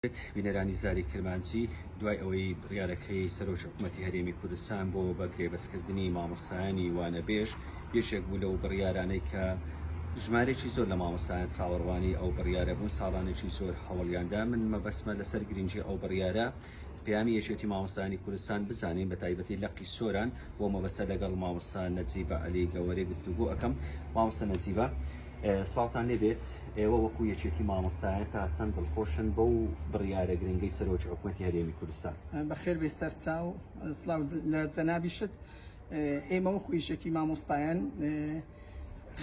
بینەرانی زاری کرمانجی دوای ئەوەی بڕیارەکەی سەرۆک حکوومەتی هەرێمی کوردستان بۆ بەگرێبەستکردنی مامۆستایانی وانەبێژ یەکێک بوو لەو بڕیارانەی کە ژمارێکی زۆر لە مامۆستایان چاوەڕوانی ئەو بڕیارە بوون ساڵانێکی زۆر هەوڵیاندا. من مەبەسمە لەسەر گرنگی ئەو بڕیارە پەیامی یەکێتی مامۆستایانی کوردستان بزانین بە تایبەتی لە قیسۆران بۆ مەبەستە لەگەڵ مامۆستا نەجیبە عەلی گەوەرێ گفتوگۆ ئەەکەم. مامۆستا نەجیبە، سڵاوتان لێبێت. ئێوە وەکو یەکێتی مامۆستایان تا چەند دڵخۆشن بەو بڕیارە گرنگەی سەرۆکی حکوومەتی هەرێمی کوردستان؟ بەخێر بێ سەرچاو سڵاو لە جەنابیشت. ئێمە وەکو یەکێتی مامۆستایان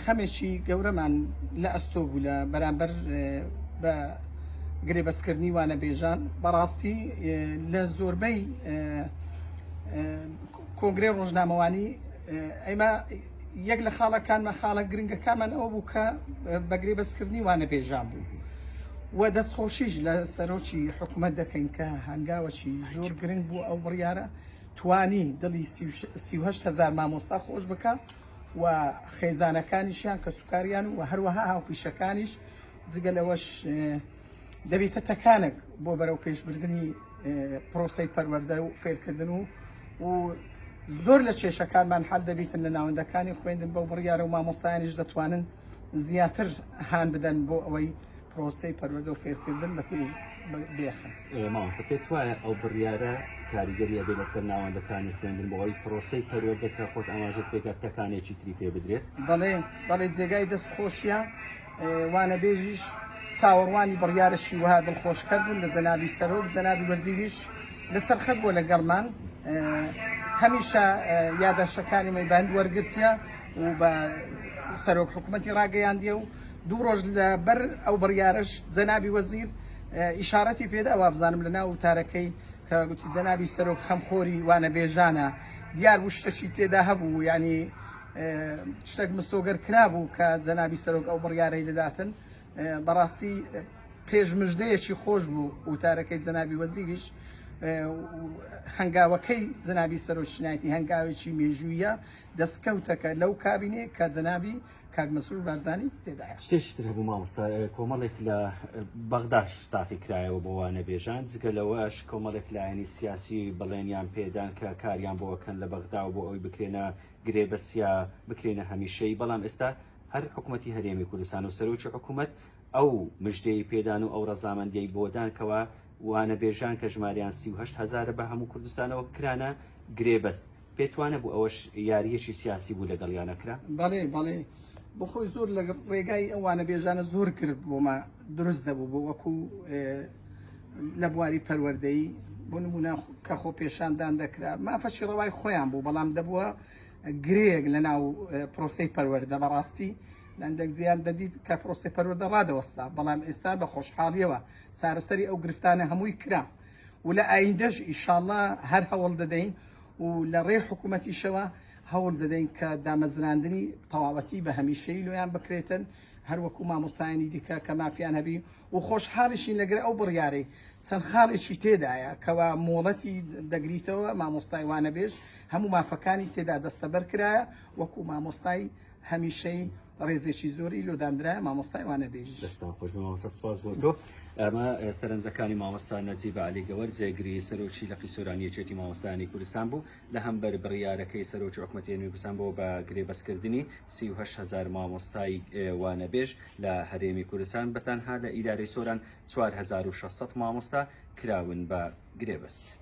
خەمێکی گەورەمان لە ئەستۆ بوو لە بەرامبەر بە گرێبەستکردنی وانەبێژان. بەڕاستی لە زۆربەی کۆنگرێ ڕۆژنامەوانی ئێمە یەک لە خاڵەکانمە خاڵە گرنگەکانمان ئەوە بوو کە بە گرێبەستکردنی وانەبێژان بوو و دەستخۆشیش لە سەرۆکی حکوومەت دەکەین کە هەنگاوەکی زۆر گرنگ بوو ئەو بڕیارە توانی دڵی 38,000 مامۆستا خۆش بکە و خێزانەکانیشیان کە سوکاریان و هەروەها هاوپیشەکانیش جگە لەوەش دەبێتە تەکانێک بۆ بەرەو پێشبردننی پرۆسەی پەروەردە و فێرکردن و زۆر لە کێشەکانمان حەل دەبێتن لە ناوەندەکانی خوێندن بەو بڕیارە و مامۆستایانیش دەتوانن زیاتر هان بدەن بۆ ئەوەی پرۆسەی پەروەردە و فێرکردن بە پێش بێخن. مامۆستا پێت وایە ئەو بڕیارە کاریگەریە بێ لەسەر ناوەندەکانی خوێندن بۆ ئەوەی پرۆسەی پەروەردەکە خۆت ئاماژەت پێکات تەکانێکی تری پێ بدرێت؟ بەڵێ جێگای دەستخۆشیە وانەبێژیش چاوەڕوانی بڕیارەشی وها دڵخۆشکرد بوون لە جەنابی سەرۆک جەنابی وەزیریش لەسەر خەت بۆ لەگەڵمان هەمیشە یادداشتەکانی مەیبند وەرگرتیە و بە سەرۆک حکوومەتی ڕاگەیاندیە و دوو ڕۆژ لە بەر ئەو بڕیارەش جەنابی وەزیر ئیشارەتی پێدا ئەوە بزانم لە ناو وتارەکەی کە گوتی جەنابی سەرۆک خەمخۆری وانەبێژانە دیار بوو شتێکی تێدا هەبوو، ینی شتێک مسۆگەر کرابوو کە جەنابی سەرۆک ئەو بڕیارەی دەداتن. بەڕاستی پێشمژدەیەکی خۆش بوو وتارەکەی جەنابی وەزیریش هەنگاوەکەی جەنابی سەرۆکشنایەتی هەنگاوێکی مێژوویە دەستکەوتەکە لەو کابینێ کە جەنابی کاک مەسرور بارزانی تێدایە. شتێشتر هەبوو مامۆستا، کۆمەڵێک لە بەغداش تاقی کرایەوە بۆ وانەبێژان، جگە لەوەش کۆمەڵێک لایەنی سیاسی بەڵێنیان پێدان کە کاریان بۆەکەن لە بەغدا و بۆ ئەوی بکرێنە گرێبەسیا بکرێنە هەمیشەی. بەڵام ئێستا هەر حکوومەتی هەرێمی کوردستان و سەرۆکی حکوومەت ئەو مژدەی پێدان و ئەو ڕەزامەندیەی بۆدان کەوە وانەبێژان کە ژماریان 38,000 بە هەموو کوردستانەوە کرانە گرێبەست. پێتوانە بوو ئەوەش یاریەکی سیاسی بوو لەگەڵیانەکرا؟ بەڵێ بخۆی زۆر لە ڕێگای ئەو وانەبێژانە زۆر کرد بۆمە دروست دەبوو بۆ وەکو لە بواری پەروەردەیی بۆ نمونە کە خۆ پێشاندان دەکرا مافەشی ڕەوای خۆیان بوو، بەڵام دەبووە گرێک لە ناو پرۆسەی پەروەردە. بەڕاستی لەندێک زیان دەدیت کە پرۆسەی پەروەردە ڕادەوەستا، بەڵام ئێستا بە خۆشحاڵیەوە سارەسەری ئەو گرفتانە هەمووی کرا و لە ئایندەش ئیشاڵڵا هەر هەوڵ دەدەین و لە ڕێ حکوومەتیشەوە هەوڵ دەدەین کە دامەزراندنی تەواوەتی بە هەمیشەی لۆیان بکرێتن هەروەکو مامۆستایانی دیکە کە مافیان هەبی و خۆشحاڵیشین لەگرە ئەو بڕیارەی چەند خاڵێکی تێدایە کەوا مۆڵەتی دەگریتەوە مامۆستای وانەبێژ هەموو مافەکانی تێدا دەستەبەر کرایە وەکو مامۆستای هەمیشەی ڕێزێکی زۆری لۆدانرا مامۆستای وانەبێژ. دەستان خۆش بە مامۆستا، سپاس بۆ تۆ. ئەمە سەرنجەکانی مامۆستا نەجیبە عەلی گەوەر جێگری سەرۆکی لە قیسۆران یەکێتی مامۆستایانی کوردستان بوو لە هەمبەر بڕیارەکەی سەرۆکی حکوومەتی هەرێمی کوردستان بۆ بە گرێبەستکردنی 38,000 مامۆستای وانەبێژ لە هەرێمی کوردستان. بەتەنها لە ئیدارەی سۆران 4,600 مامۆستا کراون بە گرێبەست.